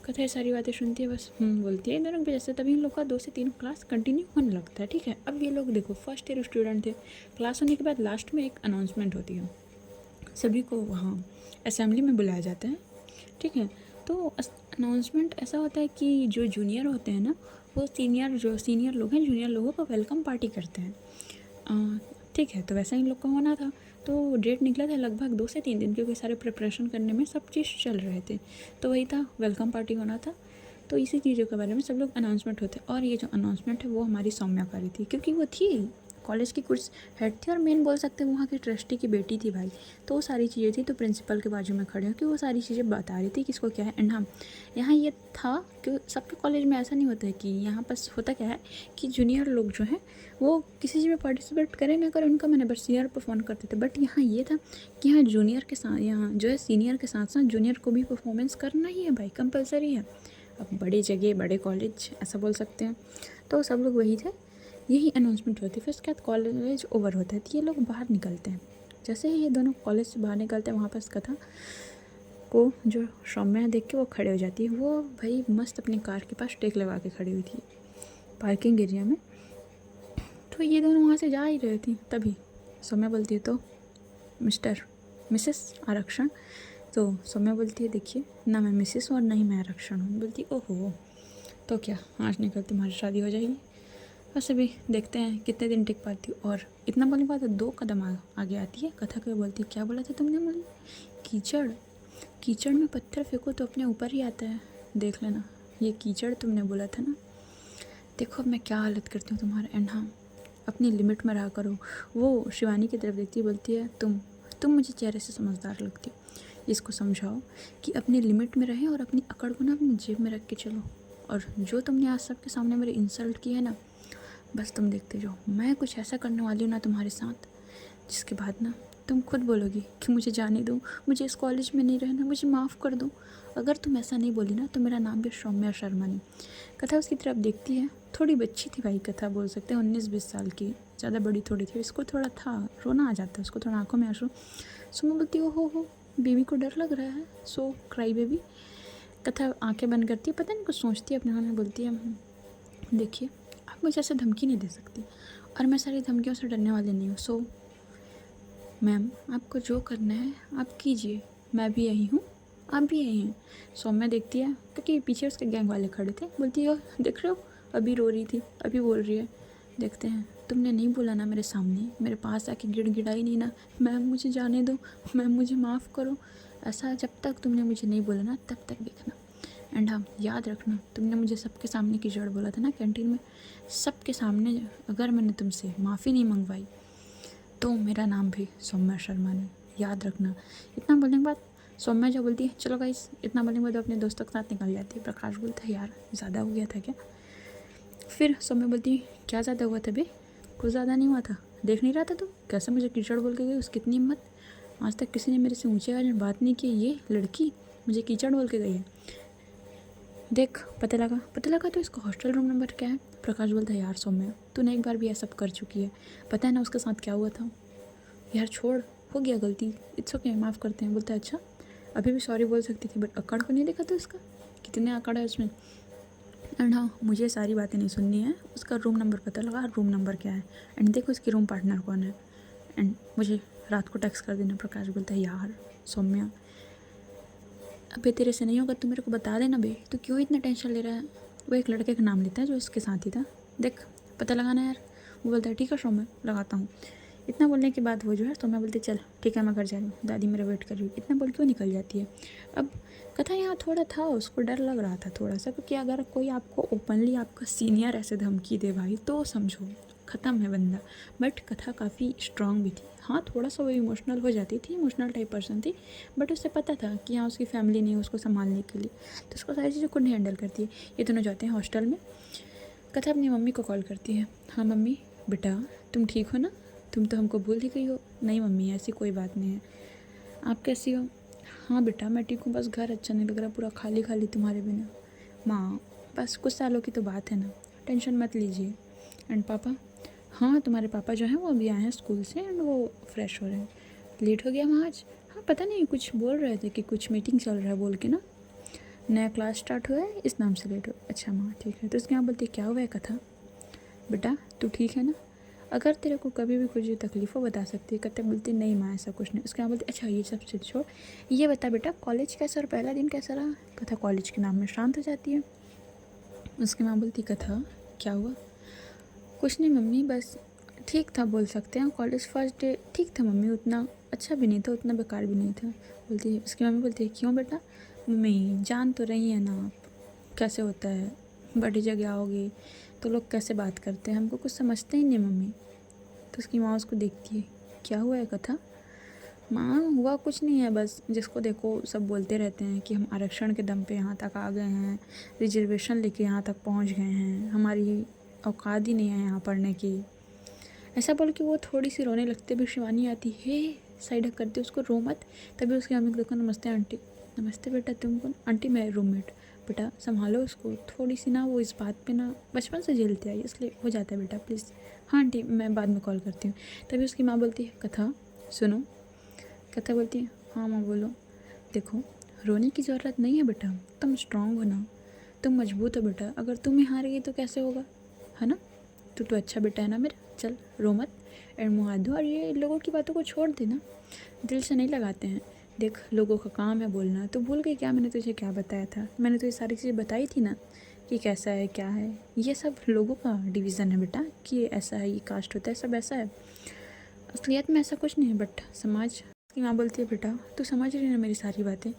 कथा ये सारी बातें सुनती है, बस बोलती है दोनों वजह से। तभी इन लोग का 2 से 3 क्लास कंटिन्यू होने लगता है, ठीक है। अब ये लोग देखो फर्स्ट ईयर स्टूडेंट थे, क्लास होने के बाद लास्ट में एक अनाउंसमेंट होती है, सभी को वहाँ असेंबली में बुलाया जाता है, ठीक है। तो अनाउंसमेंट ऐसा होता है कि जो जूनियर होते हैं ना, वो सीनियर लोग हैं जूनियर लोगों को वेलकम पार्टी करते हैं, ठीक है। तो वैसा इन लोग का होना था, तो डेट निकला था लगभग 2 से 3 दिन, क्योंकि सारे प्रिपरेशन करने में सब चीज़ चल रहे थे, तो वही था वेलकम पार्टी होना था। तो इसी चीज़ों के बारे में सब लोग अनाउंसमेंट होते, और ये जो अनाउंसमेंट है वो हमारी सौम्या करी थी, क्योंकि वो थी कॉलेज की कुछ हेड थी, और मेन बोल सकते हैं वहाँ की ट्रस्टी की बेटी थी भाई। तो वो सारी चीज़ें थी, तो प्रिंसिपल के बाजू में खड़े हो कि वो सारी चीज़ें बता रही थी किसको क्या है। एंड हाँ, यहाँ ये था कि सबके कॉलेज में ऐसा नहीं होता है कि यहाँ बस होता क्या है कि जूनियर लोग जो हैं वो किसी चीज़ में पार्टिसिपेट करें ना करें, उनका मैंने बस सीनियर परफॉर्म करते थे। बट यहाँ ये था कि यहाँ जूनियर के साथ, यहाँ जो है सीनियर के साथ साथ जूनियर को भी परफॉर्मेंस करना ही है भाई, कंपलसरी है। अब बड़ी जगह बड़े कॉलेज ऐसा बोल सकते हैं, तो सब लोग वही थे, यही अनाउंसमेंट होती है। फिर उसके बाद कॉलेज ओवर होता है, तो ये लोग बाहर निकलते हैं। जैसे ही ये दोनों कॉलेज से बाहर निकलते हैं, वहाँ पर कथा को जो सौम्या देख के वो खड़े हो जाती है। वो भाई मस्त अपनी कार के पास टेक लगा के खड़ी हुई थी पार्किंग एरिया में। तो ये दोनों वहाँ से जा ही रहे थे, तभी सौम्या बोलती है तो मिसेस आरक्षण। तो सौम्या बोलती है देखिए ना मैं मिसेस और ना ही मैं आरक्षण हूँ। बोलती ओहो, तो क्या आज निकल तुम्हारी शादी हो जाएगी। वैसे भी देखते हैं कितने दिन टिक पाती हूँ। और इतना बोलने के बाद 2 कदम आगे आती है कथा को, बोलती क्या बोला था तुमने मुझे, कीचड़ में पत्थर फेंको तो अपने ऊपर ही आता है, देख लेना ये कीचड़ तुमने बोला था ना। देखो अब मैं क्या हालत करती हूँ तुम्हारा। एंड हाँ, अपनी लिमिट में रहा करो। वो शिवानी की तरफ देखती है, बोलती है तुम मुझे चेहरे से समझदार लगती हो, इसको समझाओ कि अपनी लिमिट में रहें और अपनी अकड़ को ना अपनी जेब में रख के चलो। और जो तुमने आज सबके सामने मेरी इंसल्ट की है ना, बस तुम देखते जाओ, मैं कुछ ऐसा करने वाली हूँ ना तुम्हारे साथ जिसके बाद ना तुम खुद बोलोगी कि मुझे जाने दो, मुझे इस कॉलेज में नहीं रहना, मुझे माफ़ कर दो। अगर तुम ऐसा नहीं बोली ना तो मेरा नाम भी सौम्या शर्मा नहीं। कथा उसकी तरफ देखती है, थोड़ी बच्ची थी भाई कथा, बोल सकते हैं 19-20 साल की, ज़्यादा बड़ी थोड़ी थी। इसको थोड़ा था, रोना आ जाता है उसको, थोड़ा आंखों में आंसू। सुमो बोलती हो बेबी को डर लग रहा है, सो क्राई बेबी। कथा आंखें बंद करती है, पता नहीं कुछ सोचती है अपने मन में, बोलती है देखिए आप मुझे ऐसे धमकी नहीं दे सकती, और मैं सारी धमकियों से डरने वाली नहीं हूँ। सो मैम आपको जो करना है आप कीजिए, मैं भी यही हूँ, आप भी यही हैं। सौम्या देखती है क्योंकि पीछे उसके गैंग वाले खड़े थे, बोलती है देख रहे हो अभी रो रही थी, अभी बोल रही है। देखते हैं, तुमने नहीं बोला ना मेरे सामने, मेरे पास आके गिड़गिड़ाई नहीं ना, मैम मुझे जाने दो, मैम मुझे माफ़ करो, ऐसा जब तक तुमने मुझे नहीं बोला ना तब तक देखना। एंड हाँ याद रखना, तुमने मुझे सबके सामने की जड़ बोला था ना कैंटीन में, सबके सामने अगर मैंने तुमसे माफ़ी नहीं मंगवाई तो मेरा नाम भी सौम्या शर्मा नहीं, याद रखना। इतना बोलने के बाद सौम्या जो बोलती है चलो गाइस, इतना बोलने के बाद अपने दोस्तों के साथ निकल जाती है। प्रकाश बोलता है यार ज़्यादा हो गया था क्या। फिर सौम्या बोलती है क्या ज़्यादा हुआ था बे, कुछ ज़्यादा नहीं हुआ था, देख नहीं रहा था तू कैसे मुझे कीचड़ बोल के गई, उसकी इतनी हिम्मत, आज तक किसी ने मेरे से ऊँचे आवाज़ में बात नहीं की, ये लड़की मुझे कीचड़ बोल के गई है। देख पता लगा तो इसका हॉस्टल रूम नंबर क्या है। प्रकाश बोलता है यार सौम्या तूने एक बार भी ऐसा कर चुकी है, पता है ना उसके साथ क्या हुआ था। यार छोड़, हो गया गलती, इट्स ओके, माफ़ करते हैं। बोलता है अच्छा अभी भी सॉरी बोल सकती थी, बट अकड़ को नहीं देखा था उसका, कितने अकड़ है उसमें। एंड हाँ मुझे सारी बातें नहीं सुननी है, उसका रूम नंबर पता लगा, रूम नंबर क्या है, एंड देखो उसकी रूम पार्टनर कौन है, एंड मुझे रात को टेक्स्ट कर देना। प्रकाश बोलता है यार सौम्या अबे तेरे से नहीं होगा, तू मेरे को बता देना बे, तू क्यों इतना टेंशन ले रहा है। वो एक लड़के का नाम लेता है जो उसके साथ ही था, देख पता लगाना यार। वो बोलता है ठीक है सौम्या लगाता हूँ। इतना बोलने के बाद वो जो है सौम्या बोलती चल ठीक है मैं घर जा रही हूँ, दादी मेरा वेट कर रही है। इतना बोल के वो निकल जाती है। अब कथा यहाँ थोड़ा था, उसको डर लग रहा था थोड़ा सा, क्योंकि अगर कोई आपको ओपनली आपका सीनियर ऐसे धमकी दे भाई तो समझो ख़त्म है बंदा। बट कथा काफ़ी स्ट्रांग भी थी, हाँ थोड़ा सा वो इमोशनल हो जाती थी, इमोशनल टाइप पर्सन थी, बट उसे पता था कि यहाँ उसकी फैमिली नहीं है उसको संभालने के लिए, तो उसको सारी चीज़ें खुद हैंडल करती है। ये दोनों जाते हैं हॉस्टल में। कथा अपनी मम्मी को कॉल करती है, हाँ मम्मी बेटा तुम ठीक हो ना, तुम तो हमको भूल ही गई हो। नहीं मम्मी ऐसी कोई बात नहीं है, आप कैसी हो। हाँ बेटा मैं ठीक हूँ, बस घर अच्छा नहीं लग रहा, पूरा खाली खाली तुम्हारे बिना। माँ बस कुछ सालों की तो बात है ना, टेंशन मत लीजिए। एंड पापा, हाँ तुम्हारे पापा जो हैं वो अभी आए हैं स्कूल से, एंड वो फ्रेश हो रहे हैं। लेट हो गया वहाँ आज, हाँ पता नहीं कुछ बोल रहे थे कि कुछ मीटिंग चल रहा है बोल के ना, नया क्लास स्टार्ट हुआ है इस नाम से लेट हो। अच्छा माँ ठीक है। तो उसके यहाँ बोलती क्या हुआ है कथा, बेटा तू ठीक है ना, अगर तेरे को कभी भी कुछ तकलीफ़ हो बता सकती है। कथा बोलती नहीं माँ ऐसा कुछ नहीं। उसके यहाँ बोलती अच्छा ये सब चीज़ छोड़, ये बता बेटा कॉलेज कैसा और पहला दिन कैसा रहा। कथा कॉलेज के नाम में शांत हो जाती है। उसकी माँ बोलती कथा क्या हुआ। कुछ नहीं मम्मी बस ठीक था बोल सकते हैं, कॉलेज फर्स्ट डे ठीक था मम्मी, उतना अच्छा भी नहीं था उतना बेकार भी नहीं था। बोलती है उसकी मम्मी बोलती है क्यों बेटा। मम्मी जान तो रही है ना आप कैसे होता है, बड़ी जगह आओगे तो लोग कैसे बात करते हैं, हमको कुछ समझते ही नहीं मम्मी। तो उसकी माँ उसको देखती है क्या हुआ है कथा। माँ हुआ कुछ नहीं है, बस जिसको देखो सब बोलते रहते हैं कि हम आरक्षण के दम पे यहाँ तक आ गए हैं, रिजर्वेशन लेके यहाँ तक पहुँच गए हैं, हमारी औकात ही नहीं है यहाँ पढ़ने की। ऐसा बोल के वो थोड़ी सी रोने लगती है, भी शिवानी आती है साइड हक करती है उसको, रो मत। तभी उसकी मम्मी को देखो नमस्ते आंटी। नमस्ते बेटा तुम कौन। आंटी मैं रूममेट। बेटा संभालो उसको, थोड़ी सी ना वो इस बात पे ना बचपन से झेलते आई इसलिए हो जाता है बेटा प्लीज़। हाँ आंटी मैं बाद में कॉल करती हूँ। तभी उसकी माँ बोलती है कथा सुनो। कथा बोलती है हाँ माँ बोलो। देखो रोने की ज़रूरत नहीं है बेटा, तुम स्ट्रांग हो ना, तुम मजबूत हो बेटा, अगर तुम ही हार गई तो कैसे होगा, है ना। तो अच्छा बेटा है ना मेरा, चल रो मत। एंड मुँह हाथ धो, और ये लोगों की बातों को छोड़ देना, दिल से नहीं लगाते हैं। देख लोगों का काम है बोलना, तो भूल गई क्या मैंने तुझे क्या बताया था, मैंने तुझे सारी चीज़ें बताई थी ना कि कैसा है क्या है। ये सब लोगों का डिवीज़न है बेटा कि ये ऐसा है, ये कास्ट होता है, सब ऐसा है, असलियत में ऐसा कुछ नहीं है, बट समाज की माँ बोलती है बेटा तू समझ रही है ना मेरी सारी बातें।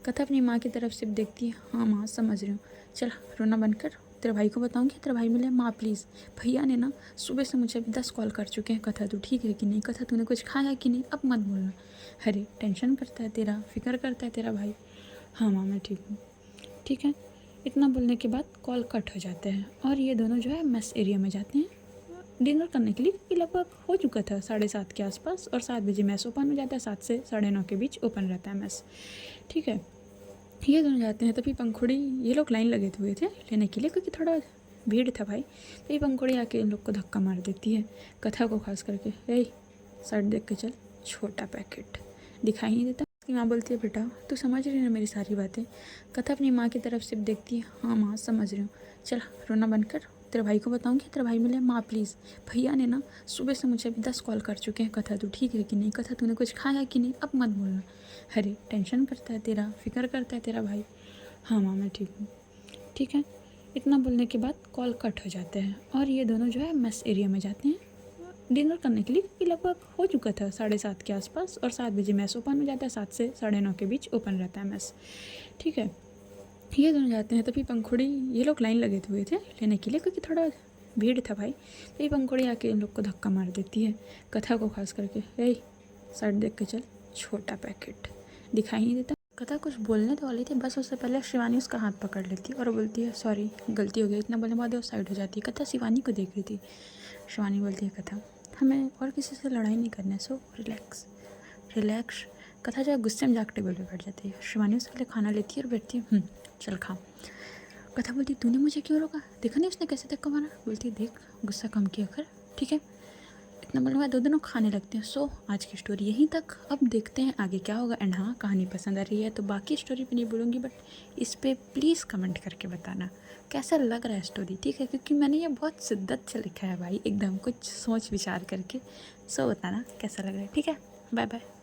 कथा अपनी माँ की तरफ सिर्फ देखती है, हाँ माँ समझ रही हूँ, चल रोना बंद कर, तेरे भाई को बताऊँगी, तेरा भाई मिले। माँ प्लीज़, भैया ने ना सुबह से मुझे 10 कॉल कर चुके हैं, कथा तू ठीक है कि नहीं, कथा तूने कुछ खाया कि नहीं, अब मत बोलना। अरे टेंशन करता है तेरा, फिक्र करता है तेरा भाई। हाँ माँ मैं ठीक हूँ। ठीक है। इतना बोलने के बाद कॉल कट हो जाते हैं और ये दोनों जो है मेस एरिया में जाते हैं, डिनर करने के लिए, क्योंकि लगभग हो चुका था 7:30 के आसपास, और 7 बजे मैस ओपन हो जाता है, 7 से 9:30 के बीच ओपन रहता है मैस। ठीक है, ये दोनों जाते हैं, तभी पंखुड़ी, ये लोग लाइन लगे हुए थे लेने के लिए, क्योंकि थोड़ा भीड़ था भाई। तभी पंखुड़ी आके इन लोग को धक्का मार देती है, कथा को खास करके। ए साइड देख के चल, छोटा पैकेट दिखाई नहीं देता। उसकी माँ बोलती है बेटा तू समझ रही है ना मेरी सारी बातें। कथा अपनी माँ की तरफ सिर्फ देखती है, हाँ माँ समझ रही हूँ, चल रोना बंद कर, तेरे भाई को बताऊँगी, तेरा भाई मिले। माँ प्लीज़, भैया ने ना सुबह से मुझे अभी 10 कॉल कर चुके हैं, कथा तू ठीक है कि नहीं, कथा तूने कुछ खाया कि नहीं, अब मत बोलना। अरे टेंशन करता है तेरा, फिक्र करता है तेरा भाई। हाँ माँ मैं ठीक हूँ। ठीक है, इतना बोलने के बाद कॉल कट हो जाते हैं और ये दोनों जो है मेस एरिया में जाते हैं डिनर करने के लिए, क्योंकि लगभग हो चुका था 7:30 के आसपास, और 7 बजे मैस ओपन हो जाता है, 7 से 9:30 के बीच ओपन रहता है मैस। ठीक है, ये दोनों जाते हैं, तभी पंखुड़ी, ये लोग लाइन लगे हुए थे लेने के लिए, क्योंकि थोड़ा भीड़ था भाई। तभी पंखुड़ी आके इन लोग को धक्का मार देती है, कथा को खास करके। ए साइड देख के चल, छोटा पैकेट दिखाई नहीं देता। कथा कुछ बोलने तो वाली थी, बस उससे पहले शिवानी उसका हाथ पकड़ लेती है और बोलती है सॉरी गलती हो गई। इतना बोलने बाद वो साइड हो जाती है। कथा शिवानी को देख रही थी। शिवानी बोलती है कथा हमें और किसी से लड़ाई नहीं करना है, सो रिलैक्स रिलैक्स। कथा जो है गुस्से में जाकर टेबल पे बैठ जाती है। शिवानी उसके लिए खाना लेती है और बैठती है, चल खा। कथा बोलती तूने मुझे क्यों रोका, देखा नहीं उसने कैसे धक्का मारा। बोलती देख गुस्सा कम किया कर, ठीक है। इतना बोलने के बाद दोनों खाने लगते हैं। सो आज की स्टोरी यहीं तक, अब देखते हैं आगे क्या होगा। एंड हाँ, कहानी पसंद आ रही है तो बाकी स्टोरी पे नहीं बोलूँगी, बट इस पर प्लीज़ कमेंट करके बताना कैसा लग रहा है स्टोरी, ठीक है, क्योंकि मैंने ये बहुत शिद्दत से लिखा है भाई, एकदम कुछ सोच विचार करके। सो बताना कैसा लग रहा है, ठीक है। Bye bye.